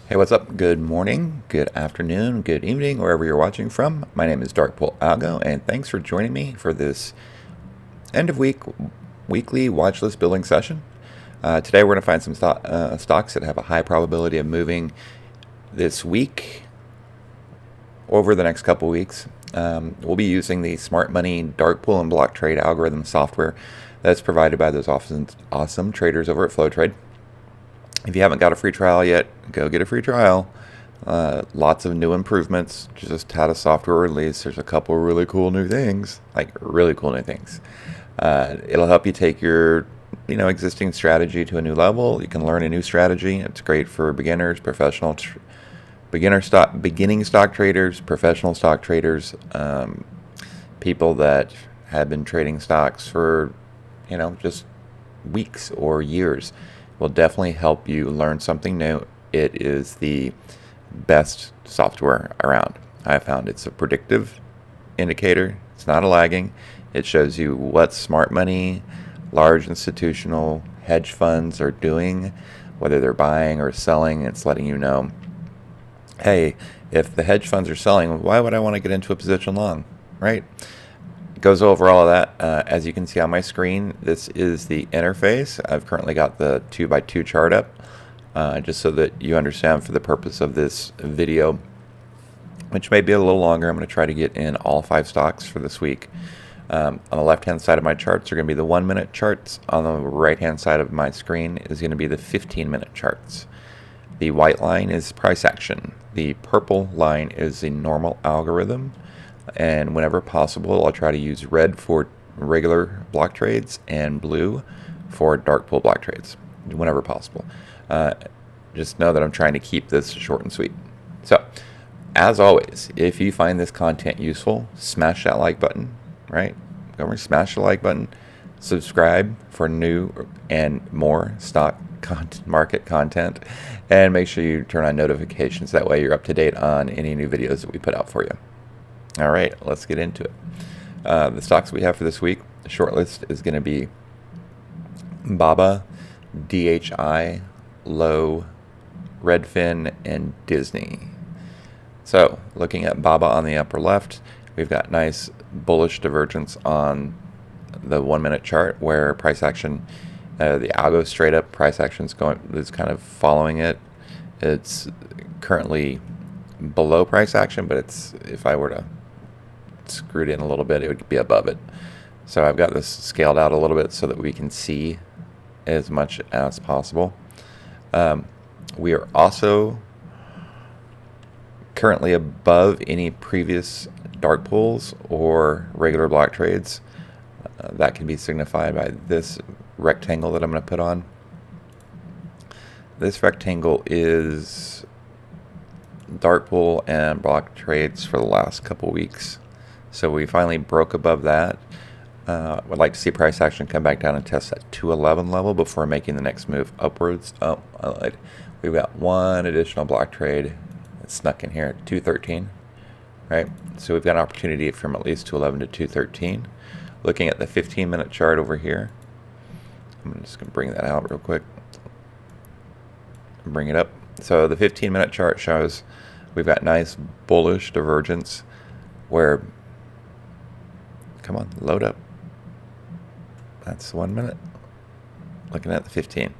Hey, what's up? Good morning, good afternoon, good evening, wherever you're watching from. My name is Algo, and thanks for joining me for this end of weekly watch list building session. Today, we're going to find some stocks that have a high probability of moving this week over the next couple weeks. We'll be using the Smart Money dark pool and block trade algorithm software that's provided by those awesome traders over at FlowTrade. If you haven't got a free trial yet, go get a free trial. Lots of new improvements. Just had a software release. There's a couple really cool new things, It'll help you take your existing strategy to a new level. You can learn a new strategy. It's great for beginners, beginning stock traders, professional stock traders, people that have been trading stocks for just weeks or years. Will definitely help you learn something new. It is the best software around. I found it's a predictive indicator. It's not a lagging. It shows you what smart money, large institutional hedge funds are doing, whether they're buying or selling. It's letting you know, hey, if the hedge funds are selling, why would I want to get into a position long, right? It goes over all of that. As you can see on my screen, this is the interface. I've currently got the 2x2 chart up, just so that you understand for the purpose of this video, which may be a little longer. I'm going to try to get in all 5 stocks for this week. On the left-hand side of my charts are going to be the 1-minute charts. On the right-hand side of my screen is going to be the 15-minute charts. The white line is price action. The purple line is the normal algorithm. And whenever possible, I'll try to use red for regular block trades and blue for dark pool block trades, whenever possible. Just know that I'm trying to keep this short and sweet. So, as always, if you find this content useful, smash that like button, right? Go over and smash the like button. Subscribe for new and more stock market content. And make sure you turn on notifications. That way you're up to date on any new videos that we put out for you. All right, let's get into it. The stocks we have for this week, the short list is going to be BABA, DHI, Lowe, Redfin, and Disney. So, looking at BABA on the upper left, we've got nice bullish divergence on the 1-minute chart where price action, the algo straight up price action is kind of following it. It's currently below price action, but if I were to screw it in a little bit, it would be above it. So I've got this scaled out a little bit so that we can see as much as possible. We are also currently above any previous dark pools or regular block trades. That can be signified by this rectangle that I'm going to put on. This rectangle is dark pool and block trades for the last couple weeks. So we finally broke above that. Would like to see price action come back down and test that 211 level before making the next move upwards. Oh, I lied. We've got one additional block trade that snuck in here at 213, right? So we've got an opportunity from at least 211 to 213. Looking at the 15-minute chart over here, I'm just going to bring that out real quick. Bring it up. So the 15-minute chart shows we've got nice bullish divergence where, come on, load up. That's 1 minute. Looking at the 15.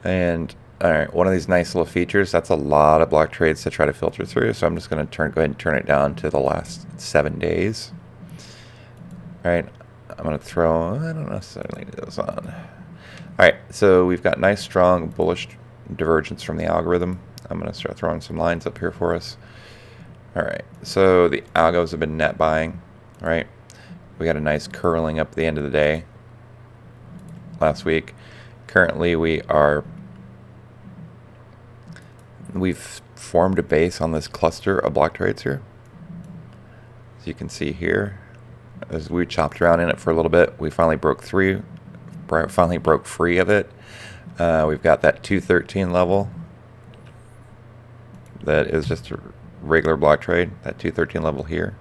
And, all right, one of these nice little features, that's a lot of block trades to try to filter through. So I'm just going to go ahead and turn it down to the last 7 days. All right, I'm going to throw, I don't necessarily need those on. All right, so we've got nice, strong, bullish divergence from the algorithm. I'm going to start throwing some lines up here for us. All right, so the algos have been net buying, right? We got a nice curling up at the end of the day last week. Currently, we've formed a base on this cluster of block trades here. As you can see here, as we chopped around in it for a little bit, we finally broke free of it. We've got that 213 level that is just a regular block trade, that 213 level here,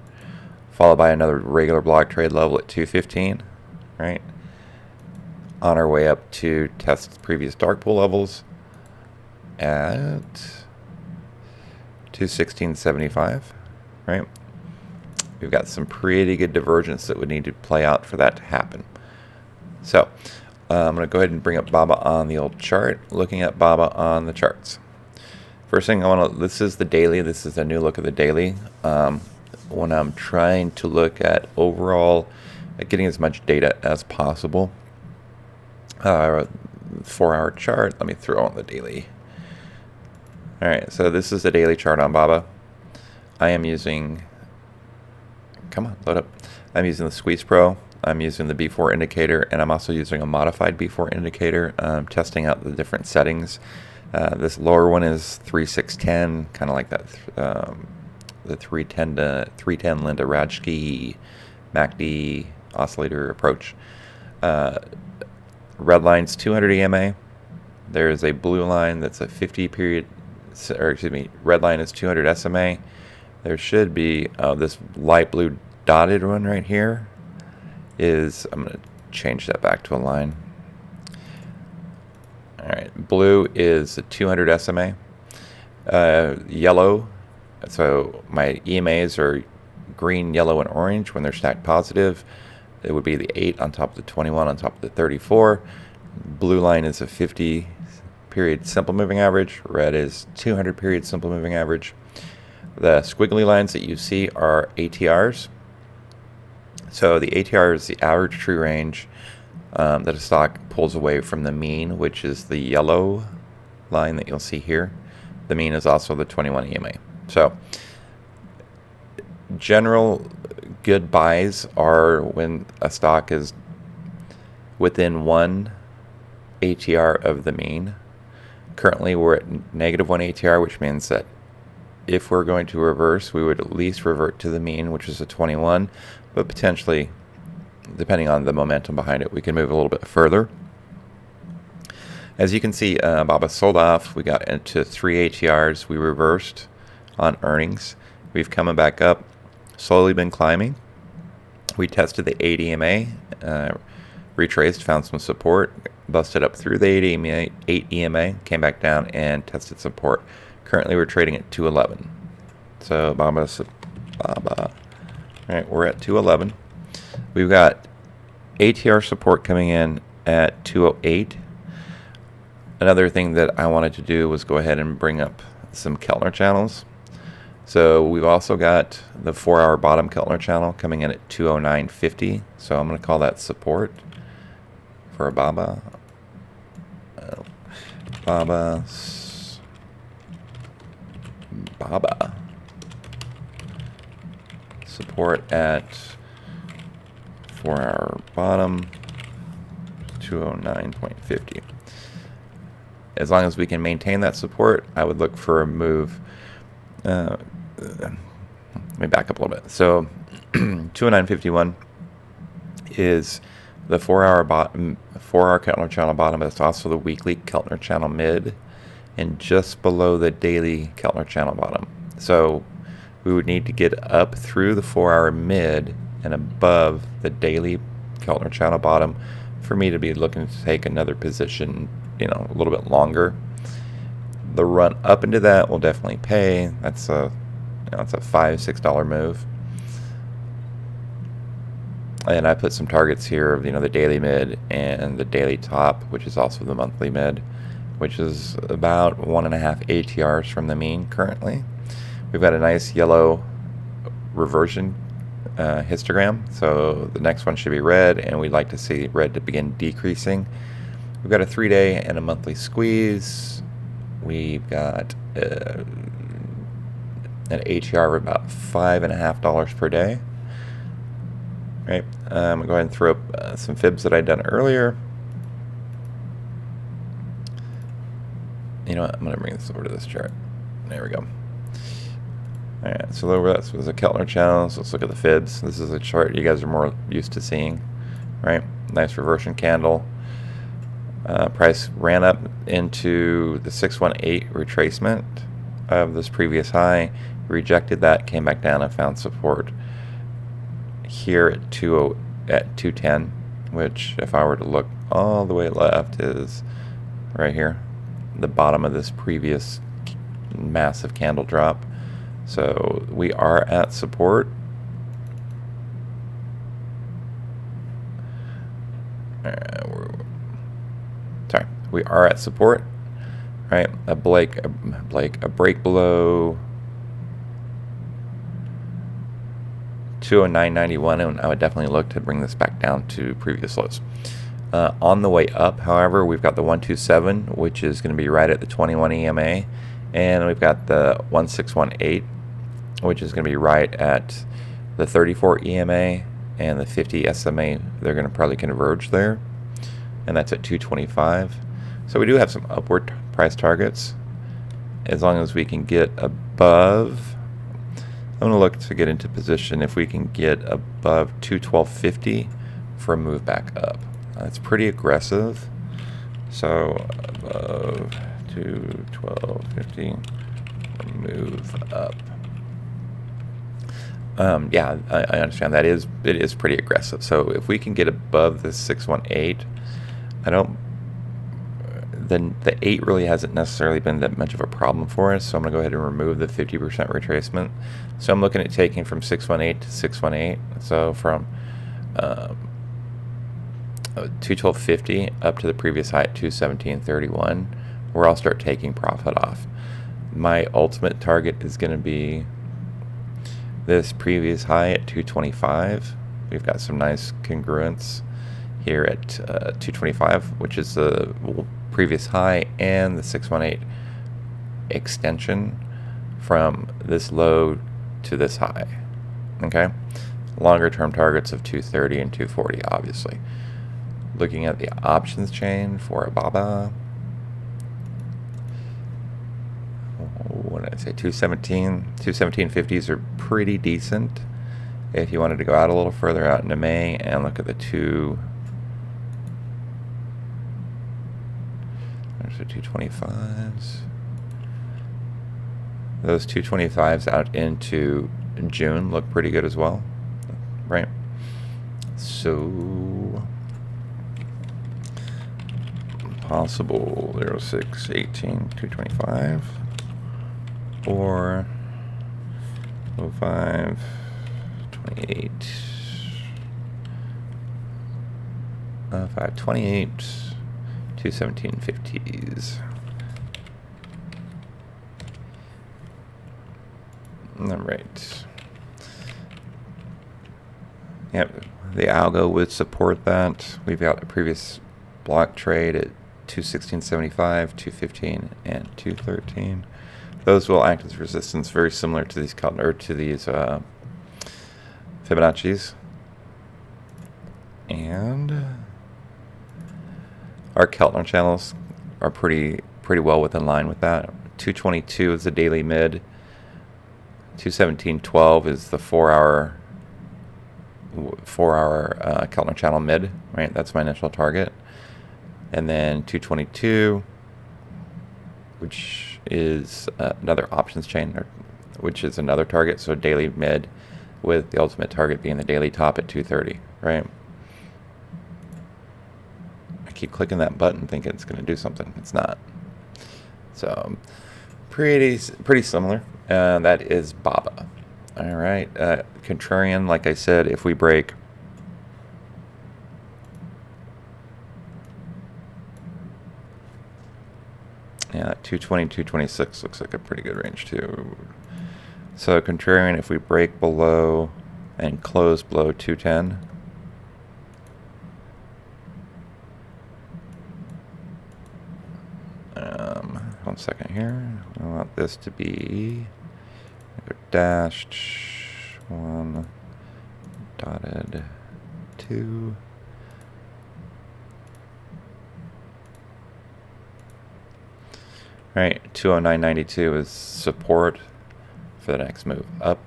followed by another regular block trade level at 215, right? On our way up to test previous dark pool levels at to 1675, right? We've got some pretty good divergence that would need to play out for that to happen. So I'm going to go ahead and bring up BABA on the old chart, looking at BABA on the charts. First thing I want to, this is the daily, this is a new look at the daily. When I'm trying to look at overall, getting as much data as possible, 4-hour chart, let me throw on the daily. Alright, so this is the daily chart on BABA. I am using, come on, load up. I'm using the Squeeze Pro. I'm using the B4 indicator, and I'm also using a modified B4 indicator, testing out the different settings. This lower one is 3610, kind of like that, the 310 Linda Radke MACD oscillator approach. Red line's 200 EMA. There's a blue line that's a 50 period, or excuse me, red line is 200 SMA. There should be this light blue dotted one right here is, I'm going to change that back to a line. Alright, blue is 200 SMA. Yellow, so my EMAs are green, yellow, and orange when they're stacked positive. It would be the 8 on top of the 21 on top of the 34. Blue line is a 50 period simple moving average. Red is 200 period simple moving average. The squiggly lines that you see are ATRs. So the ATR is the average true range that a stock pulls away from the mean, which is the yellow line that you'll see here. The mean is also the 21 EMA. So general good buys are when a stock is within 1 ATR of the mean. Currently we're at -1 ATR, which means that if we're going to reverse, we would at least revert to the mean, which is a 21, but potentially, depending on the momentum behind it, we can move a little bit further. As you can see, BABA sold off. We got into 3 ATRs. We reversed on earnings. We've come back up, slowly been climbing. We tested the 8 EMA, retraced, found some support, busted up through the 8 EMA, came back down and tested support. Currently we're trading at 211. So BABA. All right, we're at 211. We've got ATR support coming in at 208. Another thing that I wanted to do was go ahead and bring up some Keltner channels. So we've also got the 4-hour bottom Keltner channel coming in at 209.50. So I'm going to call that support for a BABA. BABA. Support at 4-hour bottom, 209.50. As long as we can maintain that support, I would look for a move. Let me back up a little bit. So 209.51 is the 4-hour bottom, 4-hour Keltner channel bottom. It's also the weekly Keltner channel mid, and just below the daily Keltner channel bottom. So we would need to get up through the 4-hour mid and above the daily Keltner channel bottom for me to be looking to take another position, a little bit longer. The run up into that will definitely pay. That's a, it's a $5-6 move. And I put some targets here of, the daily mid and the daily top, which is also the monthly mid, which is about 1.5 ATRs from the mean currently. We've got a nice yellow reversion histogram, so the next one should be red, and we'd like to see red to begin decreasing. We've got a 3-day and a monthly squeeze. We've got an ATR of about $5.50 per day. Right. I'm going to go ahead and throw up some fibs that I'd done earlier. You know what? I'm going to bring this over to this chart. There we go. Alright, so that was a Keltner channel, so let's look at the fibs. This is a chart you guys are more used to seeing, right? Nice reversion candle. Price ran up into the 618 retracement of this previous high, rejected that, came back down and found support here at 210, which if I were to look all the way left is right here, the bottom of this previous massive candle drop. So we are at support. Sorry, we are at support. Right, a break below 209.91, and I would definitely look to bring this back down to previous lows. On the way up, however, we've got the 127, which is going to be right at the 21 EMA, and we've got the 1618, which is going to be right at the 34 EMA and the 50 SMA. They're going to probably converge there, and that's at 225. So we do have some upward price targets as long as we can get above. I'm going to look to get into position if we can get above 212.50 for a move back up. That's pretty aggressive. So above 212.50 move up. Yeah, I understand it is pretty aggressive. So if we can get above the 618, then the 8 really hasn't necessarily been that much of a problem for us. So I'm going to go ahead and remove the 50% retracement. So I'm looking at taking from 618 to 618. So from 212.50 up to the previous high at 217.31, where I'll start taking profit off. My ultimate target is going to be this previous high at 225. We've got some nice congruence here at 225, which is the previous high and the 618 extension from this low to this high. Okay, longer term targets of 230 and 240, obviously. Looking at the options chain for a BABA, what did I say, 217.50s are pretty decent. If you wanted to go out a little further out into May and look at the there's the 225s. Those 225s out into June look pretty good as well, right? So possible 0618 225 or 05 28 528 217.50s. All right. Yep, the Algo would support that. We've got a previous block trade at 216.75, 215, and 213. Those will act as resistance, very similar to these Fibonacci's. And our Keltner channels are pretty well within line with that. 222 is the daily mid. 217.12 is the 4-hour Keltner channel mid, right? That's my initial target. And then 222, which is another options chain, which is another target. So daily mid with the ultimate target being the daily top at 230, right? I keep clicking that button thinking it's going to do something. It's not. So pretty similar. That is BABA. All right. Contrarian, like I said, if we break yeah, 220, 226 looks like a pretty good range too. So contrarian, if we break below and close below 210, one second here. I want this to be dashed 1 dotted 2. All right, 209.92 is support for the next move up.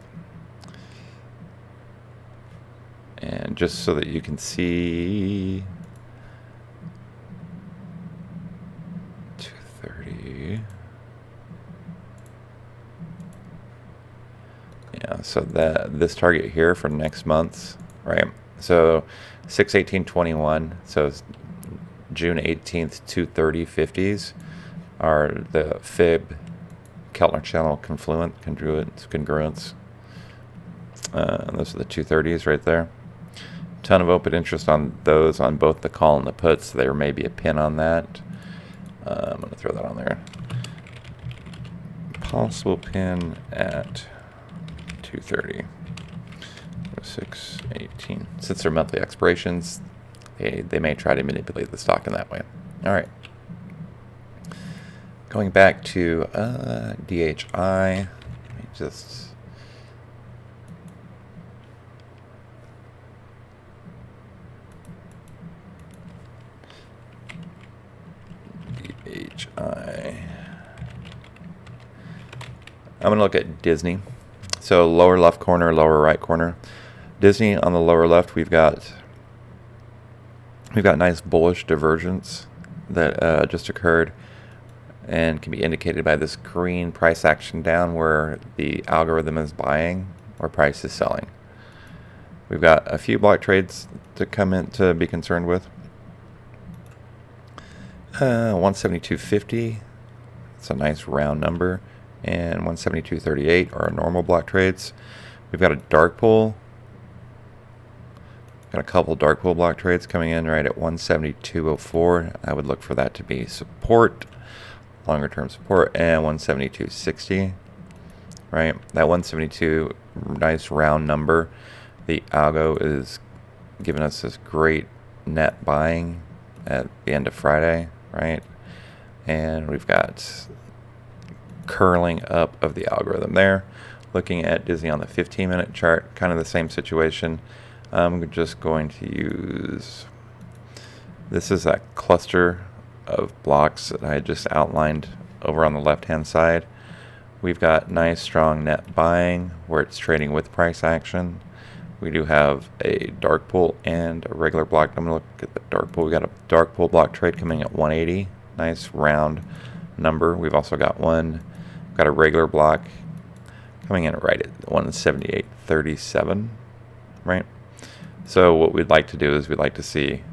And just so that you can see 230. Yeah, so this target here for next month, right? So 6/18/21, so June 18th, 230.50s are the fib Keltner channel congruence. Those are the 230s right there. Ton of open interest on those on both the call and the puts. So there may be a pin on that. I'm going to throw that on there. Possible pin at 230. 618. Since they're monthly expirations, they may try to manipulate the stock in that way. All right. Going back to DHI. Let me just DHI. I'm going to look at Disney. So lower left corner, lower right corner. Disney on the lower left, we've got nice bullish divergence that just occurred and can be indicated by this green price action down where the algorithm is buying or price is selling. We've got a few block trades to come in to be concerned with. 172.50, it's a nice round number, and 172.38 are our normal block trades. We've got a dark pool. Got a couple dark pool block trades coming in right at 172.04. I would look for that to be support, longer term support, and 172.60. Right, that 172, nice round number. The Algo is giving us this great net buying at the end of Friday, right? And we've got curling up of the algorithm there. Looking at Disney on the 15-minute chart, kind of the same situation. I'm just going to use, this is that cluster of blocks that I just outlined over on the left-hand side. We've got nice strong net buying where it's trading with price action. We do have a dark pool and a regular block. I'm going to look at the dark pool. We got a dark pool block trade coming at 180. Nice round number. We've also got got a regular block coming in right at 178.37, right? So what we'd like to do is we'd like to see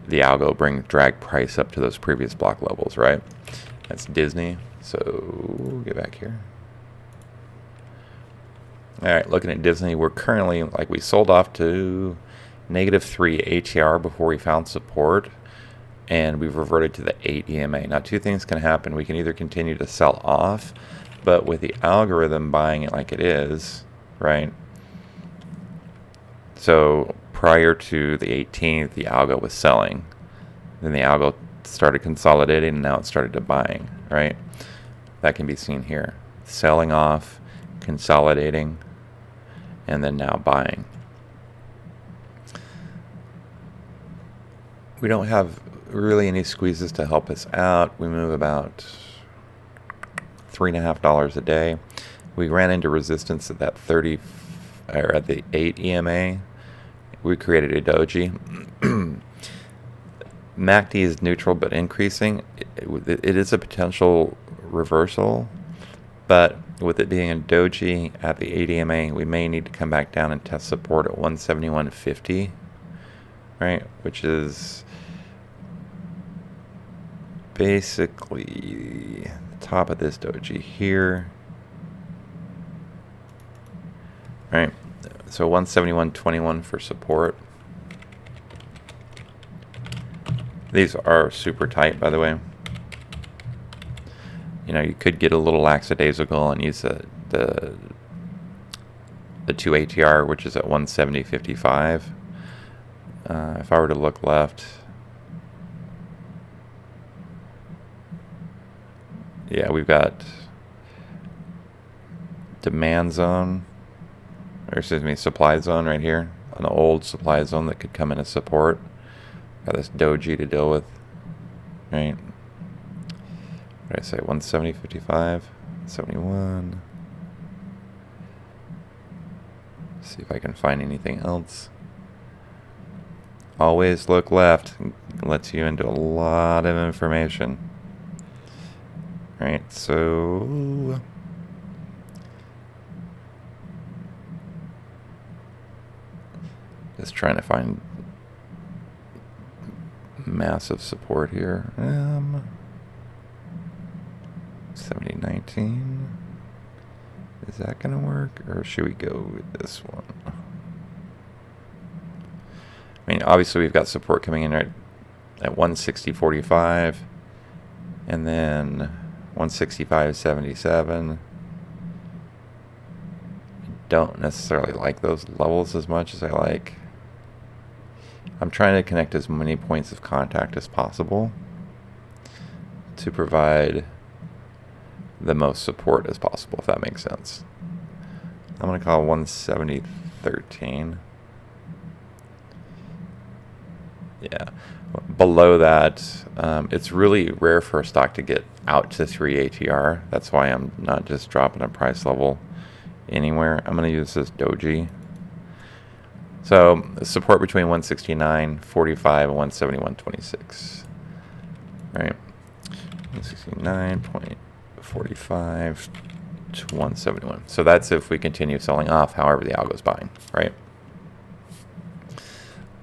the algo drag price up to those previous block levels, right? That's Disney. So get back here. All right, looking at Disney, we're currently, like, we sold off to -3 ATR before we found support, and we've reverted to the 8 EMA. Now, two things can happen. We can either continue to sell off, but with the algorithm buying it like it is, right? So prior to the 18th, the algo was selling. Then the algo started consolidating, and now it started to buying, right? That can be seen here. Selling off, consolidating, and then now buying. We don't have really any squeezes to help us out. We move about $3.50 a day. We ran into resistance at that 30 or at the 8 EMA. We created a doji. MACD is neutral but increasing. It is a potential reversal, but with it being a doji at the 8 EMA, we may need to come back down and test support at 171.50, right? Which is basically the top of this doji here, right? So 171.21 for support. These are super tight, by the way. You know, you could get a little lackadaisical and use the 2 ATR, which is at 170.55. If I were to look left, yeah, we've got demand zone, or excuse me, supply zone right here, an old supply zone that could come in as support. Got this doji to deal with, right? What did I say? 170.55, 71. See if I can find anything else. Always look left. It lets you into a lot of information. Right, so just trying to find massive support here. 79. 160.19. Is that going to work, or should we go with this one? I mean, obviously we've got support coming in right at 160.45, and then 165.77. Don't necessarily like those levels as much as I like. I'm trying to connect as many points of contact as possible to provide the most support as possible, if that makes sense. I'm going to call 170.13. Yeah. Below that, it's really rare for a stock to get out to 3 ATR. That's why I'm not just dropping a price level anywhere. I'm going to use this doji. So support between 169.45 and 171.26. Right. 169.45 to 171. So that's if we continue selling off, however the algo's buying, right?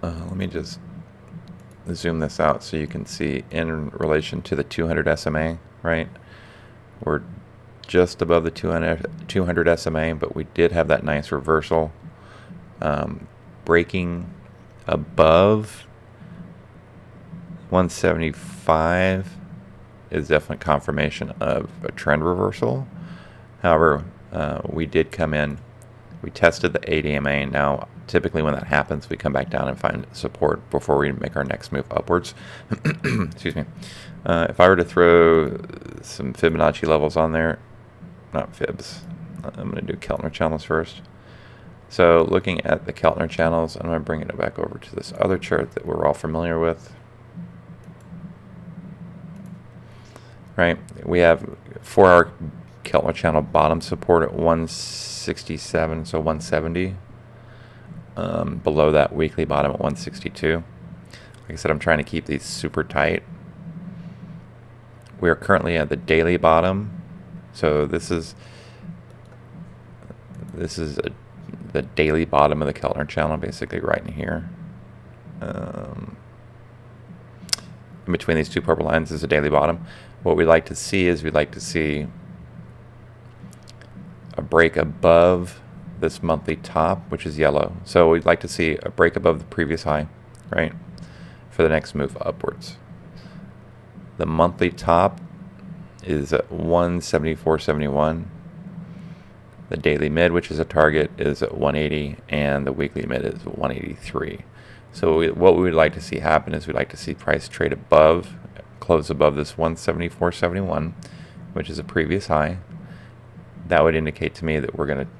Let me just zoom this out so you can see in relation to the 200 SMA, right? We're just above the 200 SMA, but we did have that nice reversal. Breaking above 175 is definitely confirmation of a trend reversal. However, we did come in, we tested the 8 EMA. Now, typically when that happens, we come back down and find support before we make our next move upwards. Excuse me. If I were to throw some Fibonacci levels on there, not fibs, I'm going to do Keltner channels first. So looking at the Keltner channels, I'm going to bring it back over to this other chart that we're all familiar with. Right, we have 4-hour Keltner channel bottom support at 167, so 170. Below that, weekly bottom at 162. Like I said, I'm trying to keep these super tight. We are currently at the daily bottom, so this is the daily bottom of the Keltner channel, basically right in here. In between these two purple lines is a daily bottom. What we'd like to see is we'd like to see a break above this monthly top, which is yellow. So we'd like to see a break above the previous high, right, for the next move upwards. The monthly top is at 174.71. The daily mid, which is a target, is at 180, and the weekly mid is 183. So what we would like to see happen is we'd like to see price trade above, close above this 174.71, which is a previous high. That would indicate to me that we're going to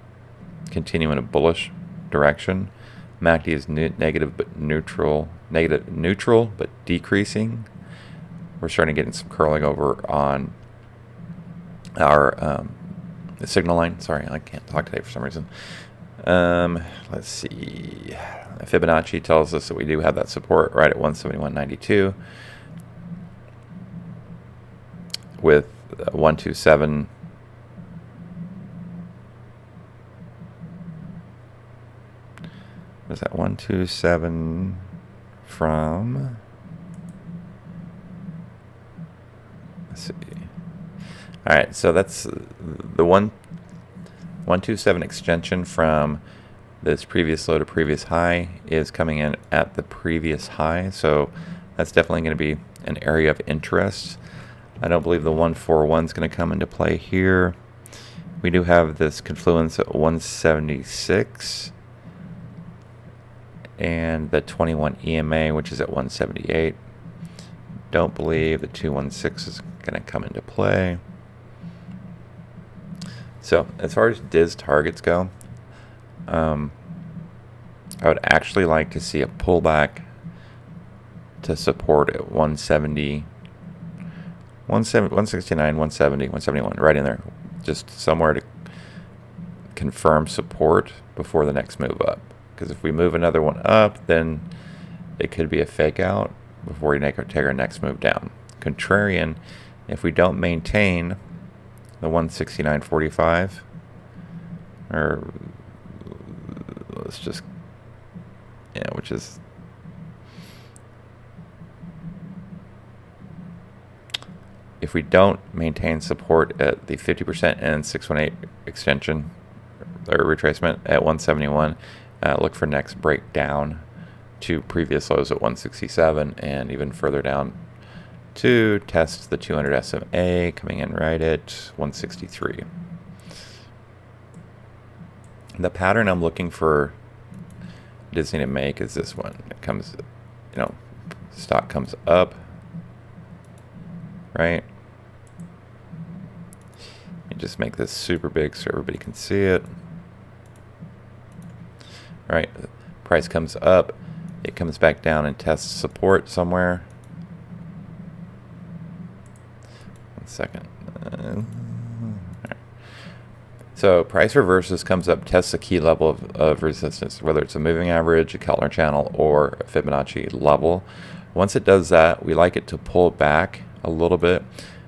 continue in a bullish direction. MACD is negative but neutral, but decreasing. We're starting to get some curling over on our signal line. Sorry, I can't talk today for some reason. Let's see. Fibonacci tells us that we do have that support right at 171.92 with 127. Was that 127 from? Let's see. All right, so that's the 127 extension from this previous low to previous high is coming in at the previous high. So that's definitely going to be an area of interest. I don't believe the 141 is going to come into play here. We do have this confluence at 176 and the 21 EMA, which is at 178. Don't believe the 216 is going to come into play. So as far as DIS targets go, I would actually like to see a pullback to support at 170, 169, 170, 171, right in there. Just somewhere to confirm support before the next move up. Because if we move another one up, then it could be a fake out before we take our next move down. Contrarian, if we don't maintain the 169.45, or let's just, yeah, which is if we don't maintain support at the 50% and 618 extension or retracement at 171, look for next breakdown to previous lows at 167 and even further down to test the 200 SMA coming in right at 163. The pattern I'm looking for Disney to make is this one. It comes, stock comes up, right? You just make this super big so everybody can see it. Right, price comes up, it comes back down and tests support somewhere. 1 second. Right. So price reverses, comes up, tests a key level of resistance, whether it's a moving average, a Keltner channel, or a Fibonacci level. Once it does that, we like it to pull back a little bit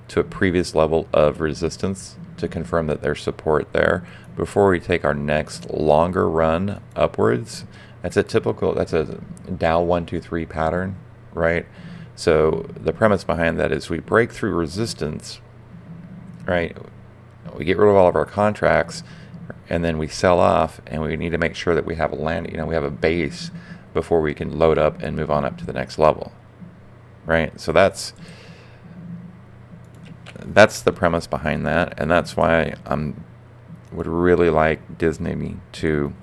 to a previous level of resistance to confirm that there's support there before we take our next longer run upwards. That's a Dow 123 pattern, right? So the premise behind that is we break through resistance, right? We get rid of all of our contracts, and then we sell off, and we need to make sure that we have we have a base before we can load up and move on up to the next level, right? So that's the premise behind that, and that's why would really like Disney to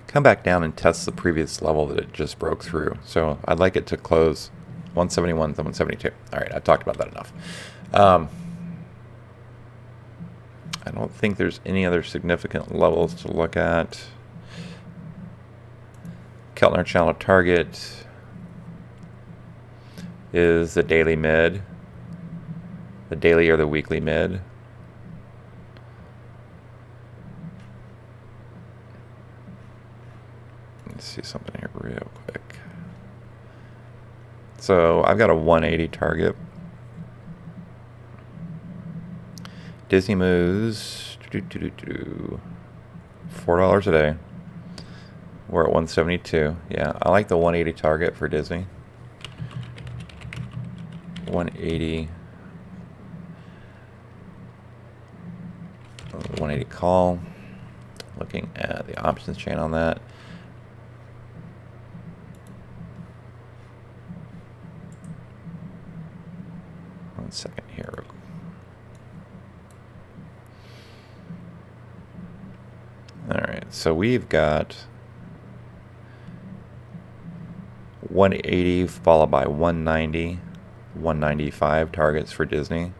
come back down and test the previous level that it just broke through. So I'd like it to close 171 to 172. All right, I've talked about that enough. I don't think there's any other significant levels to look at. Keltner channel target is the daily mid, the daily or the weekly mid. Let's see something here real quick. So I've got a 180 target. Disney moves $4 a day. We're at 172. Yeah, I like the 180 target for Disney. 180. 180 call. Looking at the options chain on that. One second here. All right, so we've got 180 followed by 190, 195 targets for Disney.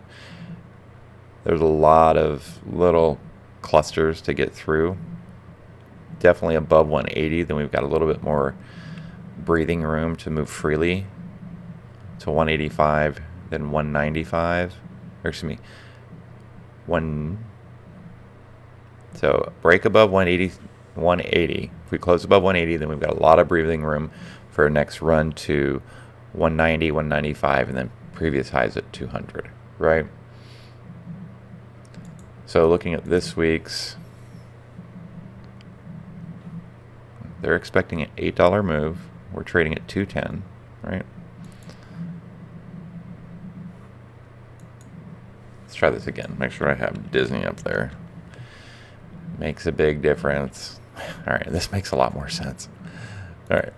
There's a lot of little clusters to get through. Definitely above 180, then we've got a little bit more breathing room to move freely to 185, then 195, or excuse me, so break above 180. If we close above 180, then we've got a lot of breathing room for our next run to 190, 195, and then previous highs at 200, right? So looking at this week's, they're expecting an $8 move. We're trading at 210, right? Let's try this again. Make sure I have Disney up there. Makes a big difference. All right, this makes a lot more sense. All right.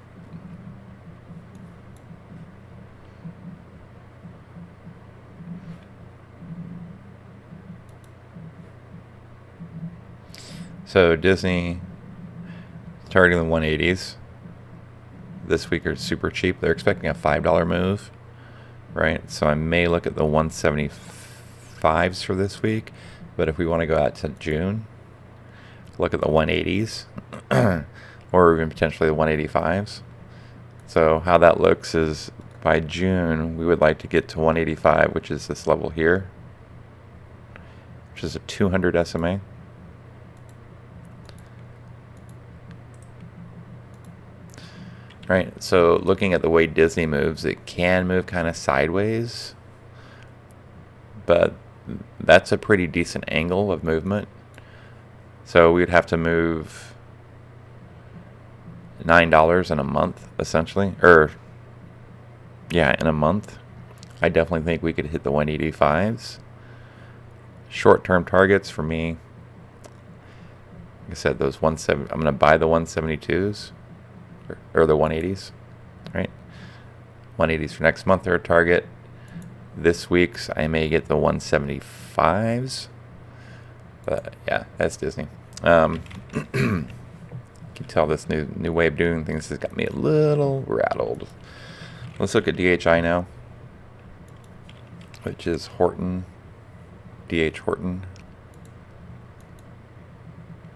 So Disney targeting the 180s this week are super cheap. They're expecting a $5 move, right? So I may look at the 175s for this week, but if we want to go out to June, look at the 180s or even potentially the 185s. So how that looks is by June, we would like to get to 185, which is this level here, which is a 200 SMA. Right, so looking at the way Disney moves, it can move kind of sideways, but that's a pretty decent angle of movement. So we'd have to move $9 in a month, essentially, or yeah, in a month. I definitely think we could hit the 185s. Short-term targets for me, like I said, those 170. I'm going to buy the 172s or the 180s, right? 180s for next month are a target. This week's I may get the 175s, but yeah, that's Disney. You can tell this new way of doing things has got me a little rattled. Let's look at DHI now, which is Horton, DH Horton.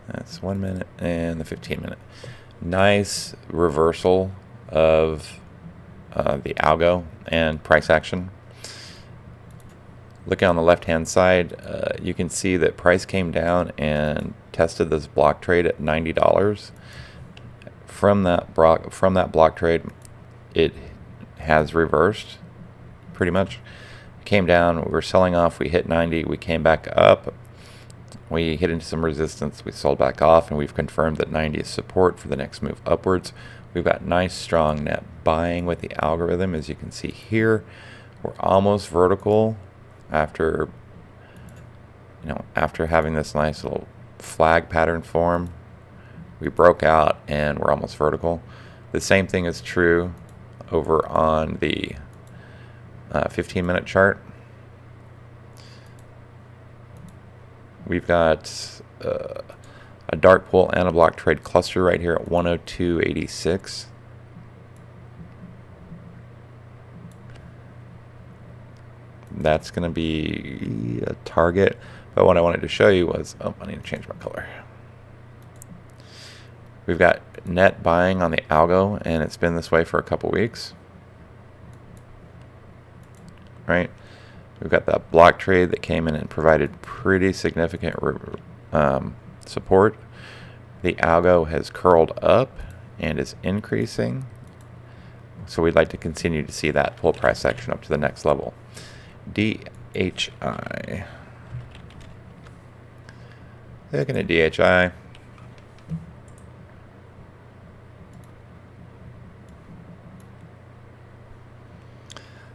That's 1 minute and the 15-minute. Nice reversal of the Algo and price action. Looking on the left-hand side, you can see that price came down and tested this block trade at $90. From that block trade, it has reversed pretty much. Came down, we were selling off, we hit 90, we came back up, we hit into some resistance, we sold back off, and we've confirmed that 90 is support for the next move upwards. We've got nice strong net buying with the algorithm, as you can see here. We're almost vertical after having this nice little flag pattern form. We broke out and we're almost vertical. The same thing is true over on the 15-minute chart. We've got a dark pool and a block trade cluster right here at 102.86. That's going to be a target. But what I wanted to show you was, I need to change my color. We've got net buying on the Algo, and it's been this way for a couple weeks. Right? We've got that block trade that came in and provided pretty significant support. The Algo has curled up and is increasing. So we'd like to continue to see that pull price action up to the next level. DHI. Looking at DHI.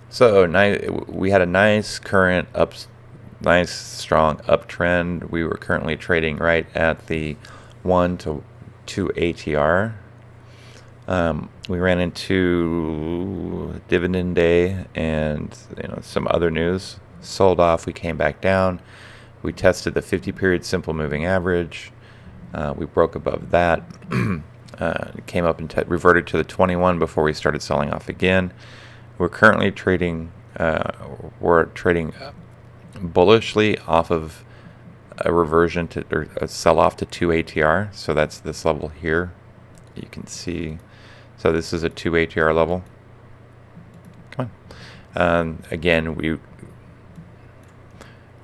So we had a nice strong uptrend. We were currently trading right at the 1 to 2 ATR. We ran into dividend day and some other news. Sold off. We came back down. We tested the 50-period simple moving average. We broke above that. Came up and reverted to the 21 before we started selling off again. We're currently trading. We're trading bullishly off of a reversion to or a sell-off to 2 ATR. So that's this level here. You can see. So this is a 2 ATR level. Come on. Again, we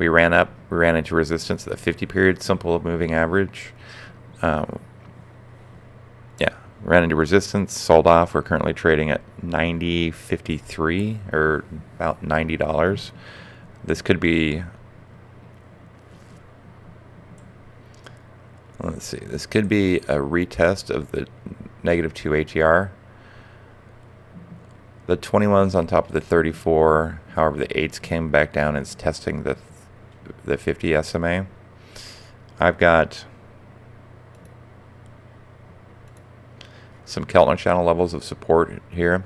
ran up. We ran into resistance at the 50-period simple moving average. Ran into resistance, sold off. We're currently trading at 90.53 or about $90. This could be, let's see, this could be a retest of the negative 2 ATR. The 21's on top of the 34. However, the 8s came back down and it's testing the 50 SMA. I've got some Keltner channel levels of support here.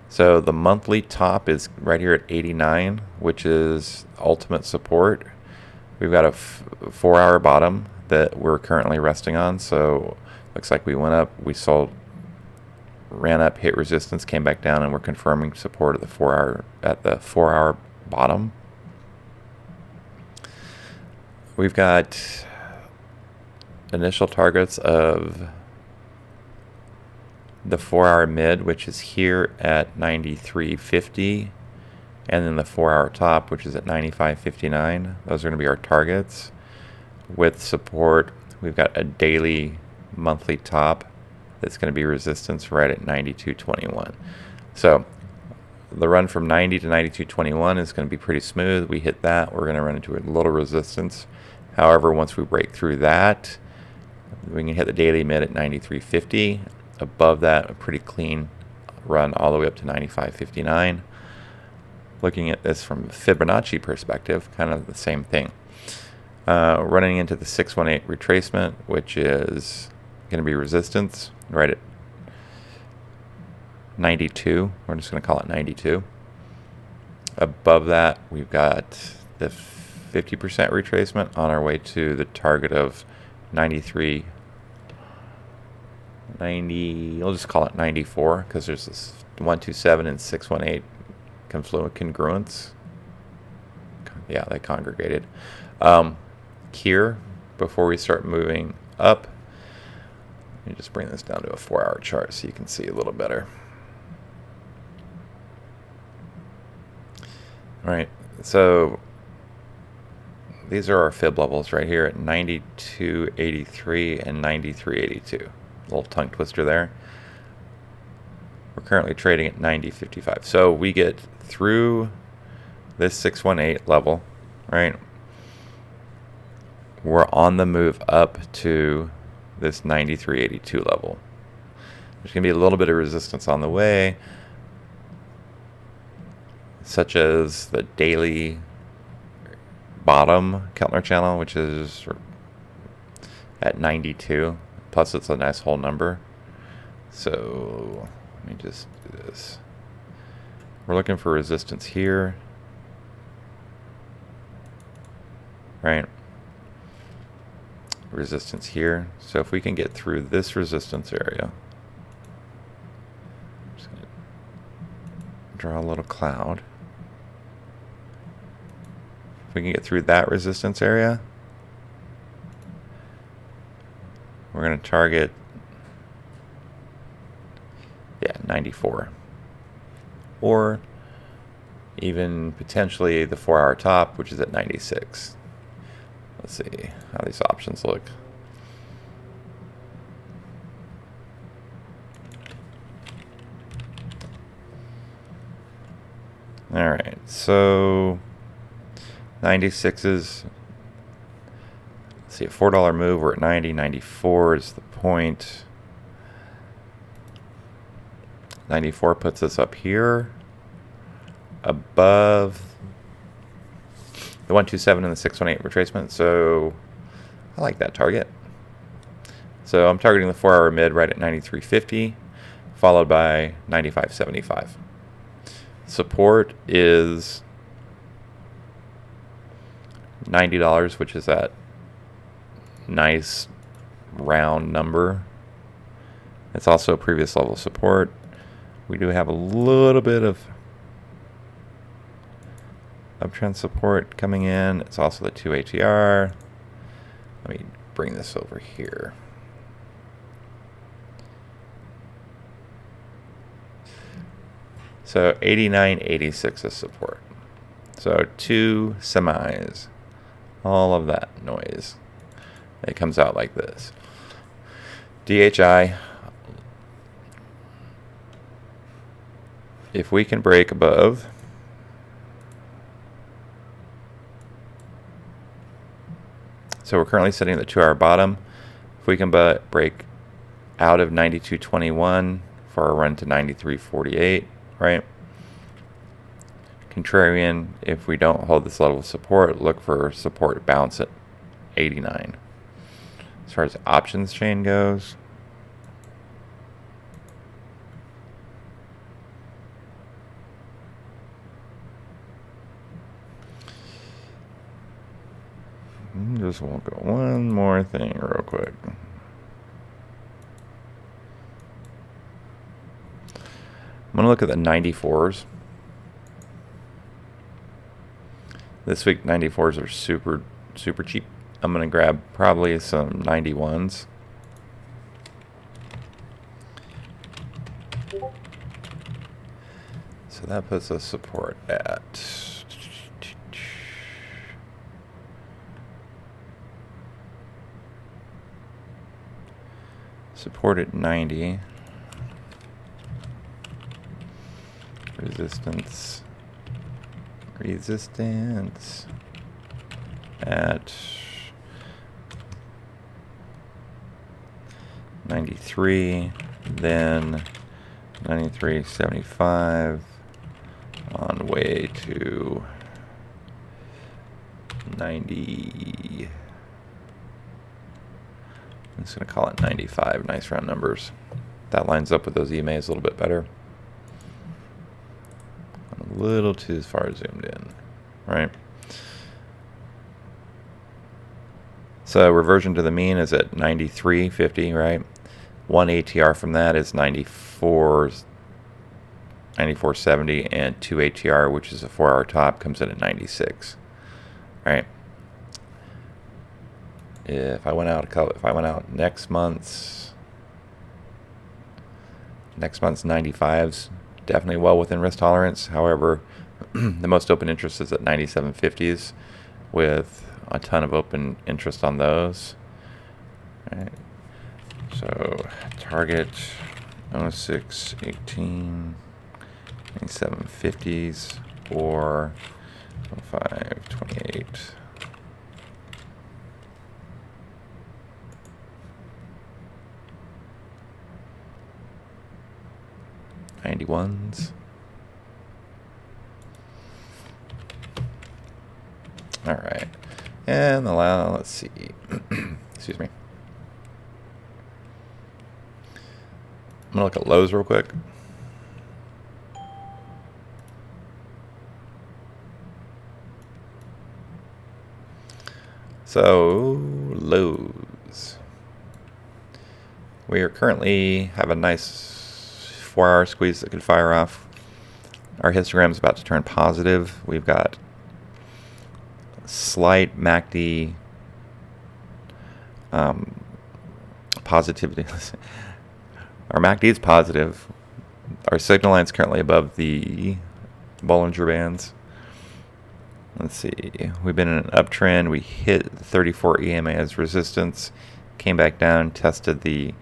So the monthly top is right here at 89, which is ultimate support. We've got a 4-hour bottom that we're currently resting on. So looks like we went up, we sold, ran up, hit resistance, came back down, and we're confirming support at the 4-hour bottom. We've got initial targets of the 4-hour mid, which is here at 93.50, and then the 4-hour top, which is at 95.59. Those are going to be our targets. With support, we've got a daily monthly top that's going to be resistance right at 92.21. So the run from 90 to 92.21 is going to be pretty smooth. We hit that, we're going to run into a little resistance. However, once we break through that, we can hit the daily mid at 93.50. Above that, a pretty clean run all the way up to 95.59. looking at this from a Fibonacci perspective, kind of the same thing. Running into the 618 retracement, which is going to be resistance right at 92. We're just going to call it 92. Above that, we've got the 50% retracement on our way to the target of 93. 90, we'll just call it 94 because there's this 127 and 618 congruence. Yeah, they congregated. Here, before we start moving up, let me just bring this down to a 4-hour chart so you can see a little better. All right, so these are our fib levels right here at 92.83 and 93.82. Little tongue twister there. We're currently trading at 90.55. So we get through this 618 level, right? We're on the move up to this 93.82 level. There's going to be a little bit of resistance on the way, such as the daily bottom Keltner channel, which is at 92. Plus, it's a nice whole number. So let me just do this. We're looking for resistance here, right? Resistance here. So if we can get through this resistance area, I'm just going to draw a little cloud. If we can get through that resistance area, we're going to target, 94. Or even potentially the 4-hour top, which is at 96. Let's see how these options look. All right, so 96s. Let's see, a $4 move. We're at 90. 94 is the point. 94 puts us up here above the 127 and the 618 retracement. So I like that target. So I'm targeting the 4-hour mid right at 93.50, followed by 95.75. Support is $90, which is that nice round number. It's also a previous level support. We do have a little bit of uptrend support coming in. It's also the 2 ATR. Let me bring this over here. So 89.86 is support. So 2 semis. All of that noise. It comes out like this. DHI. If we can break above so we're currently sitting at the 2-hour bottom. If we can break out of 92.21 for our run to 93.48, right? Contrarian, if we don't hold this level of support, look for support bounce at 89. As far as the options chain goes, just we'll go one more thing real quick. I'm going to look at the 94s. This week, 94s are super cheap. I'm going to grab probably some 91s. So that puts us support at support at 90. Resistance at 93, then 93.75 on the way to 90. I'm just going to call it 95. Nice round numbers. That lines up with those EMAs a little bit better. I'm a little too far zoomed in, right? So reversion to the mean is at 93.50, right? One ATR from that is 94.70, and 2 ATR, which is a 4-hour top, comes in at 96, right? If I went out next month's 95s, definitely well within risk tolerance. However, the most open interest is at 97.50s, with a ton of open interest on those. All right. So target 0618, 97.50s, or 0528. 91s. All right, and let's see. Excuse me. I'm gonna look at Lowe's real quick. So Lowe's, we are currently have a nice 4-hour squeeze that could fire off. Our histogram is about to turn positive. We've got slight MACD positivity. Our MACD is positive. Our signal line is currently above the Bollinger Bands. Let's see. We've been in an uptrend. We hit 34 EMA as resistance, came back down, tested the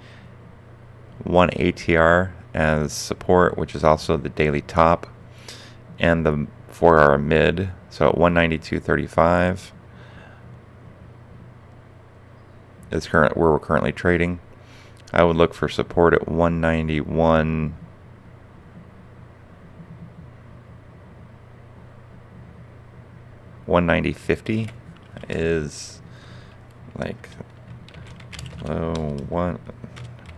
1 ATR as support, which is also the daily top, and the 4-hour mid. So at 192.35 is where we're currently trading. I would look for support at 191. 190.50 is like low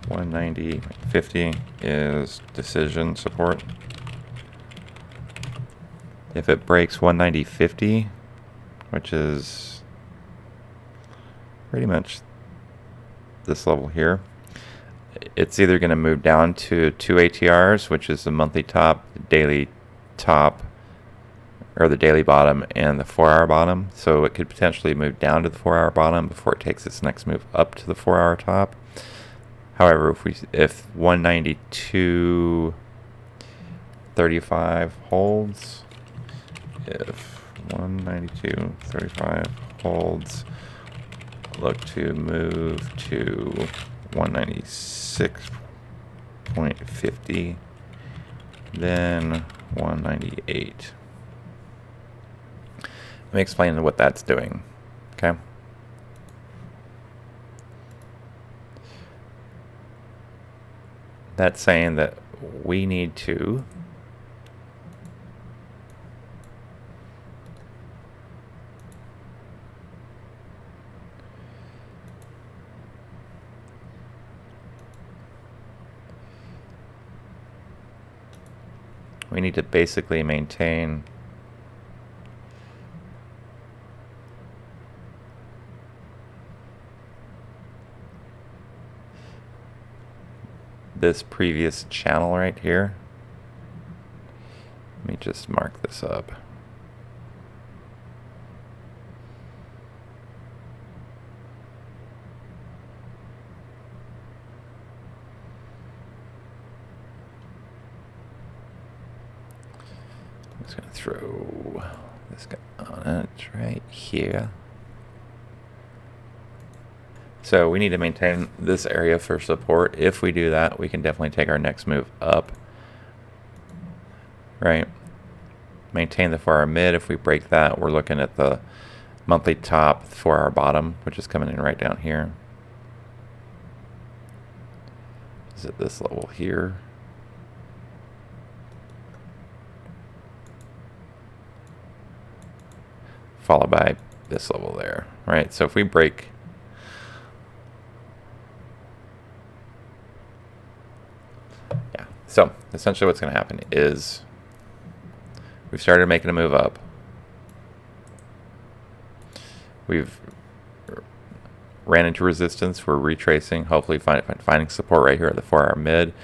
190.50 is decision support. If it breaks 190.50, which is pretty much this level here, it's either going to move down to 2 ATRs, which is the monthly top, the daily top, or the daily bottom, and the 4-hour bottom. So it could potentially move down to the 4-hour bottom before it takes its next move up to the 4-hour top. However, if 192.35 holds, if 192.35 holds, look to move to 196.50, then 198. Let me explain what that's doing, okay? That's saying that we need to basically maintain this previous channel right here. Let me just mark this up. I'm just going to throw this guy on it right here. So we need to maintain this area for support. If we do that, we can definitely take our next move up. Right? Maintain the 4-hour mid. If we break that, we're looking at the monthly top, 4-hour bottom, which is coming in right down here. Is at this level here. followed by this level there, right? So if we break, yeah. So essentially what's going to happen is we've started making a move up. We've ran into resistance. We're retracing, hopefully finding support right here at the 4-hour mid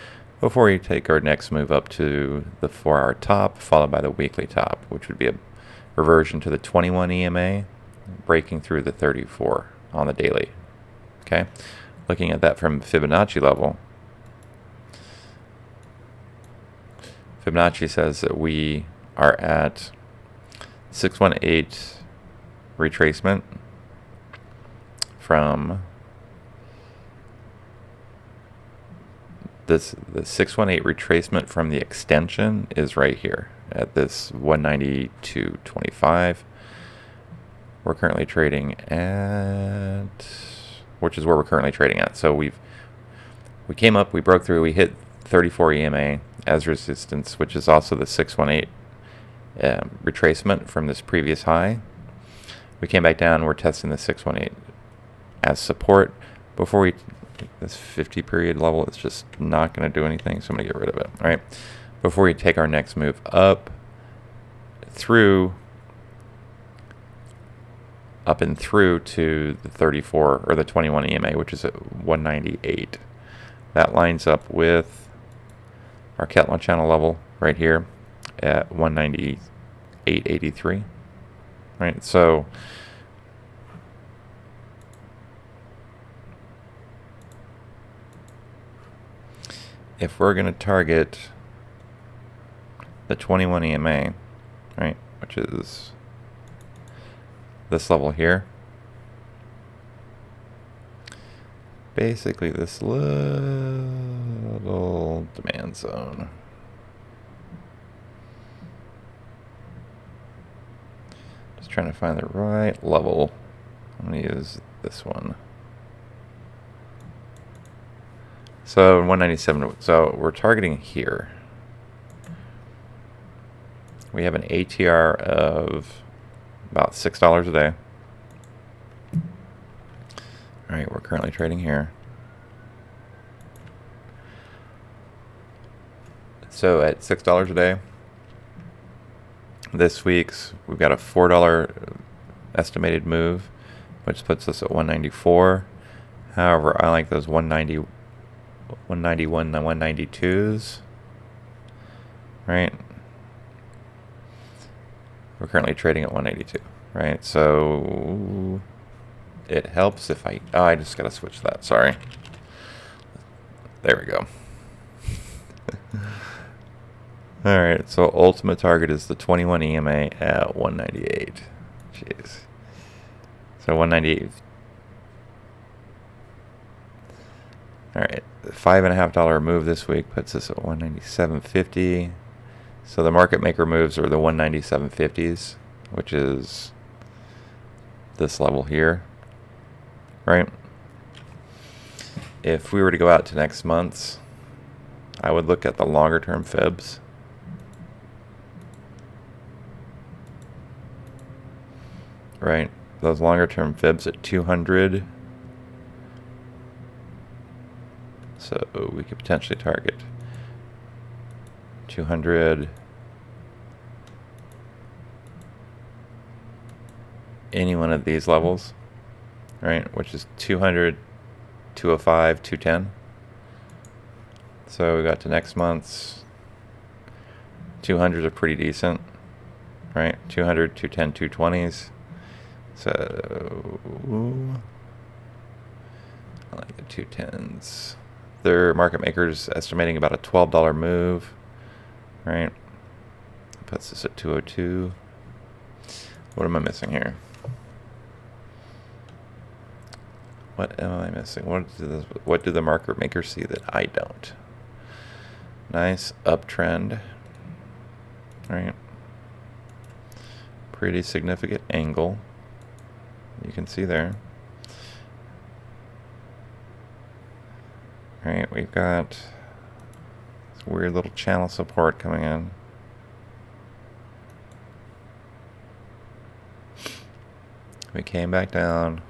before we take our next move up to the 4-hour top, followed by the weekly top, which would be a reversion to the 21 EMA, breaking through the 34 on the daily. Okay, looking at that from Fibonacci level, Fibonacci says that we are at 618 retracement from this. The 618 retracement from the extension is right here at this 192.25. We're currently trading at, which is where we're currently trading at. So we came up, we broke through, we hit 34 EMA as resistance, which is also the 618 retracement from this previous high. We came back down, we're testing the 618 as support. Before we, this 50 period level is just not going to do anything, so I'm going to get rid of it. All right, before we take our next move up and through to the 34 or the 21 EMA, which is at 198. That lines up with our Catalan channel level right here at 198.83. Right, so if we're going to target the 21 EMA, right, which is this level here, basically this little demand zone. Just trying to find the right level. I'm going to use this one. So 197. So we're targeting here. We have an ATR of about $6 a day. All right, we're currently trading here. So at $6 a day, this week's we've got a $4 estimated move, which puts us at 194. However, I like those 190, 191 and 192s. Right? We're currently trading at 182. Right? So it helps if I just gotta switch that. Sorry. There we go. Alright, so ultimate target is the 21 EMA at 198. Jeez. So 198. Alright, the $5.50 move this week puts us at 197.50. So the market maker moves are the 197.50s, which is this level here. Right? If we were to go out to next month's, I would look at the longer term fibs. Right, those longer term fibs at 200. So we could potentially target 200. Any one of these levels, right, which is 200, 205, 210. So we got to next month's. 200s are pretty decent, right? 200, 210, 220s. So I like the 210s. Their market makers estimating about a $12 move, right? Puts us at 202. What am I missing here? What am I missing? What do the market makers see that I don't? Nice uptrend, right? Pretty significant angle. You can see there. All right, we've got this weird little channel support coming in. We came back down.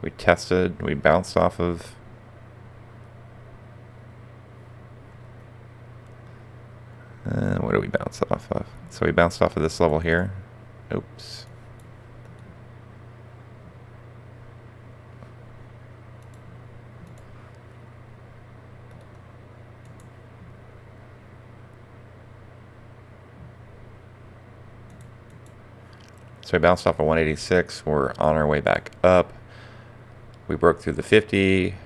We tested. We bounced off of. What did we bounce off of? So we bounced off of this level here. Oops. So we bounced off of 186. We're on our way back up. We broke through the 50.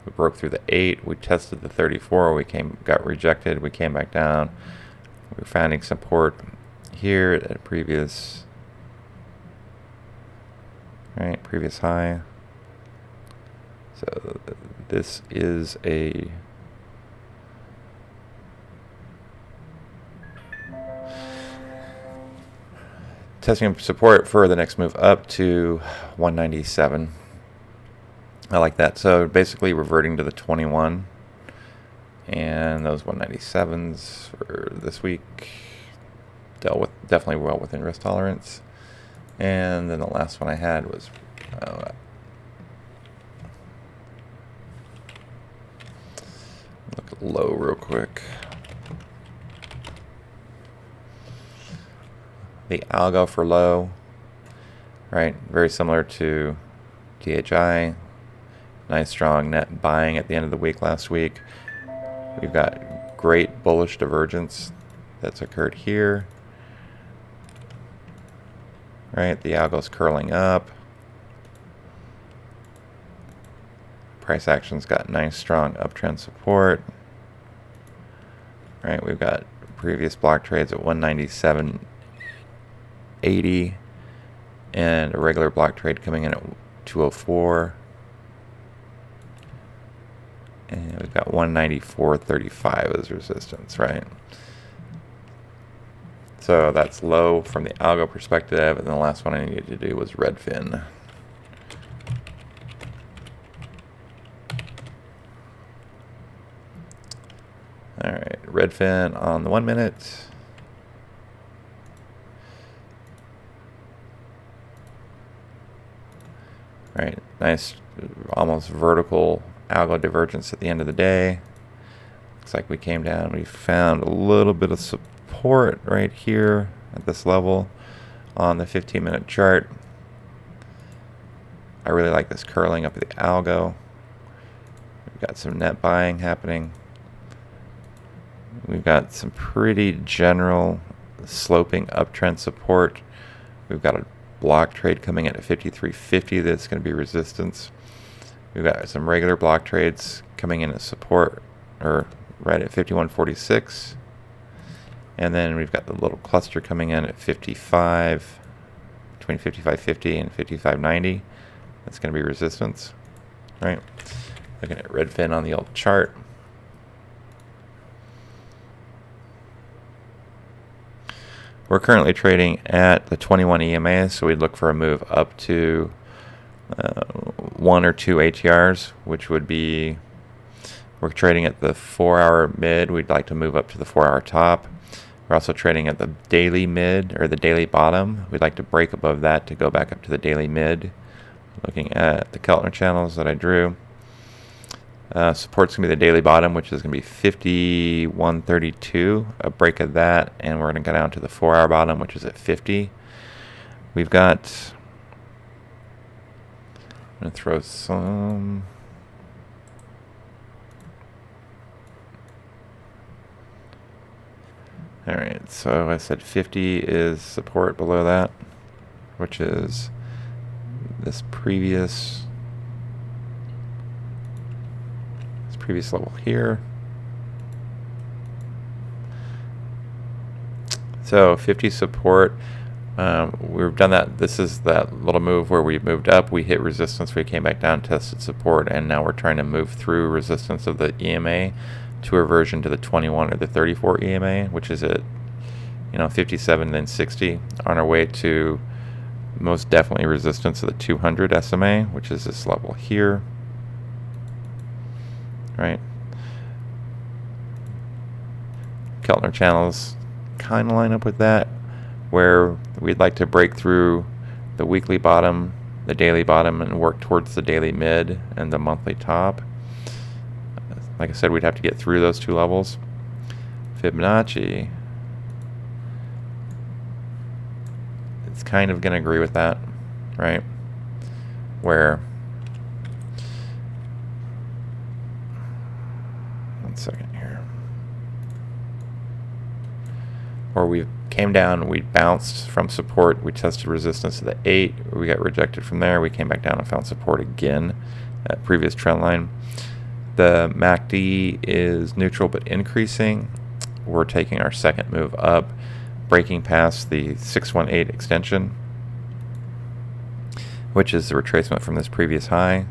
We broke through the 8. We tested the 34. Got rejected. We came back down. We were finding support here at a previous high. So this is a testing support for the next move up to 197. I like that. So basically reverting to the 21, and those 197s for this week definitely well within risk tolerance. And then the last one I had was look at Lowe real quick. The Algo for Lowe, right? Very similar to DHI. Nice strong net buying at the end of the week last week. We've got great bullish divergence that's occurred here. Right, the Algo's curling up. Price action's got nice strong uptrend support. Right, we've got previous block trades at 197.80 and a regular block trade coming in at 204. And we've got 194.35 as resistance, right? So that's low from the Algo perspective. And the last one I needed to do was Redfin. All right, Redfin on the 1 minute. All right, nice, almost vertical Algo divergence at the end of the day. Looks like we came down. We found a little bit of support right here at this level on the 15-minute chart. I really like this curling up of the Algo. We've got some net buying happening. We've got some pretty general sloping uptrend support. We've got a block trade coming in at 53.50 that's going to be resistance. We've got some regular block trades coming in at support, or right at 51.46. And then we've got the little cluster coming in at 55, between 55.50 and 55.90. That's going to be resistance, right? Looking at Redfin on the old chart. We're currently trading at the 21 EMA, so we'd look for a move up to 1 or 2 ATRs, which would be, we're trading at the 4-hour mid. We'd like to move up to the 4-hour top. We're also trading at the daily mid, or the daily bottom. We'd like to break above that to go back up to the daily mid. Looking at the Keltner channels that I drew. Support's going to be the daily bottom, which is going to be 51.32, a break of that, and we're going to go down to the 4-hour bottom, which is at 50. We've got, I'm going to throw some, all right, so I said 50 is support below that, which is this previous level here. So 50 support. We've done that. This is that little move where we moved up, we hit resistance, we came back down, tested support, and now we're trying to move through resistance of the EMA to a reversion to the 21 or the 34 EMA, which is at 57 then 60, on our way to most definitely resistance of the 200 SMA, which is this level here. Right. Keltner channels kind of line up with that, where we'd like to break through the weekly bottom, the daily bottom, and work towards the daily mid and the monthly top. Like I said, we'd have to get through those two levels. Fibonacci, it's kind of going to agree with that, right? Where, one second here, where we came down, we bounced from support, we tested resistance at the 8, we got rejected from there, we came back down and found support again at previous trend line. The MACD is neutral but increasing. We're taking our second move up, breaking past the 618 extension, which is the retracement from this previous high.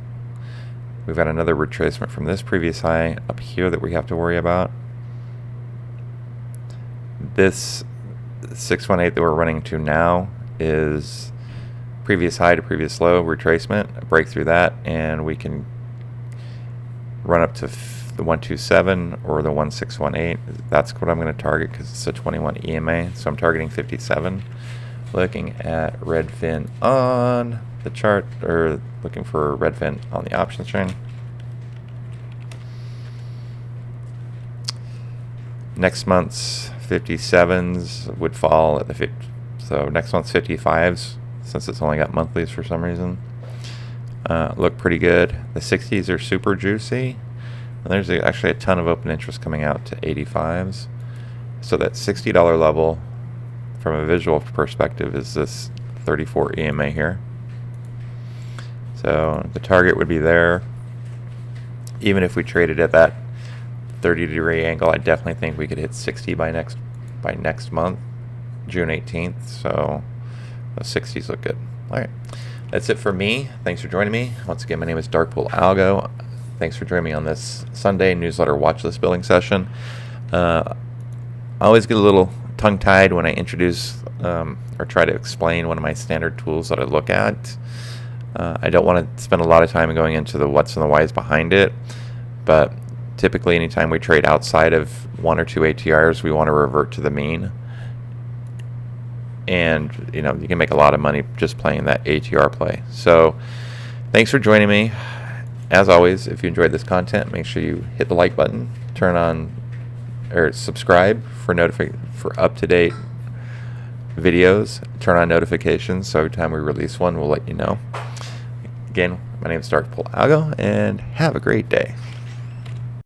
We've got another retracement from this previous high up here that we have to worry about. This 618 that we're running to now is previous high to previous low retracement. Break through that and we can run up to the 127 or the 1618. That's what I'm going to target because it's a 21 EMA. So I'm targeting 57. Looking at Redfin on the chart, or looking for Redfin on the options chain. Next month's 57s would fall at the 50. So next month's 55s, since it's only got monthlies for some reason, look pretty good. The 60s are super juicy. And there's actually a ton of open interest coming out to 85s. So that $60 level from a visual perspective is this 34 EMA here. So the target would be there. Even if we traded at that 30-degree angle, I definitely think we could hit 60 by next month, June 18th. So those 60s look good. All right, that's it for me. Thanks for joining me. Once again, my name is Darkpool Algo. Thanks for joining me on this Sunday newsletter watch list building session. I always get a little tongue-tied when I introduce or try to explain one of my standard tools that I look at. I don't want to spend a lot of time going into the what's and the whys behind it, but typically anytime we trade outside of 1 or 2 ATRs, we want to revert to the mean. And you can make a lot of money just playing that ATR play. So thanks for joining me. As always, if you enjoyed this content, make sure you hit the like button, turn on or subscribe for up-to-date videos, turn on notifications so every time we release one, we'll let you know. Again, my name is Darkpool Algo, and have a great day.